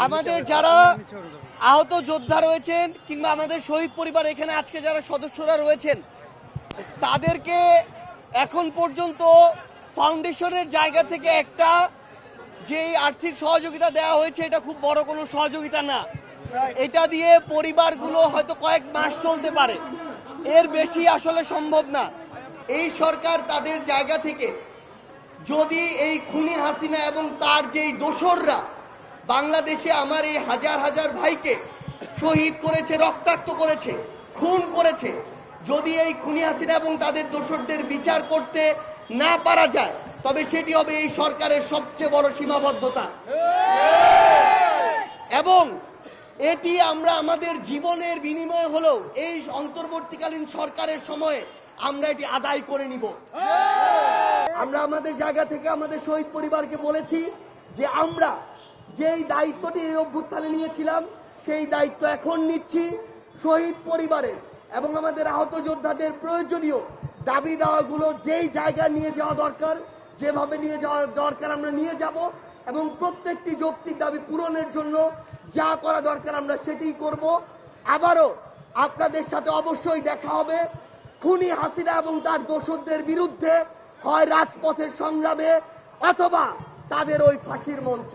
আমাদের যারা আহত যোদ্ধা রয়েছেন কিংবা আমাদের শহীদ পরিবার এখানে আজকে যারা সদস্যরা রয়েছেন তাদেরকে এখন পর্যন্ত ফাউন্ডেশনের জায়গা থেকে একটা যে আর্থিক সহযোগিতা দেওয়া হয়েছে এটা খুব বড় কোনো সহযোগিতা না। এটা দিয়ে পরিবারগুলো হয়তো কয়েক মাস চলতে পারে, এর বেশি আসলে সম্ভব না। এই সরকার তাদের জায়গা থেকে যদি এই খুনি হাসিনা এবং তার যেই দোসররা বাংলাদেশে আমার এই হাজার হাজার ভাইকে শহীদ করেছে, রক্তাক্ত করেছে, খুন করেছে, যদি এই খুনি হাসিনা এবং তাদের দোসরদের বিচার করতে না পারা যায় তবে সেটি হবে এই সরকারের সবচেয়ে বড় সীমাবদ্ধতা। এবং এটি আমরা আমাদের জীবনের বিনিময়ে হলেও এই অন্তর্বর্তীকালীন সরকারের সময়ে আমরা এটি আদায় করে নিব। আমরা আমাদের জায়গা থেকে আমাদের শহীদ পরিবারকে বলেছি যে আমরা যেই দায়িত্বটি এই অভ্যুত্থানে নিয়েছিলাম সেই দায়িত্ব এখন নিচ্ছি। শহীদ পরিবারের এবং আমাদের আহত যোদ্ধাদের প্রয়োজনীয় দাবি দাওয়াগুলো যেই জায়গায় নিয়ে যাওয়া দরকার, যেভাবে নিয়ে যাওয়া দরকার আমরা নিয়ে যাব এবং প্রত্যেকটি যৌক্তিক দাবি পূরণের জন্য যা করা দরকার আমরা সেটিই করব। আবারও আপনাদের সাথে অবশ্যই দেখা হবে খুনি হাসিনা এবং তার দোসরদের বিরুদ্ধে, হয় রাজপথের সংগ্রামে অথবা তাদের ওই ফাঁসির মঞ্চে।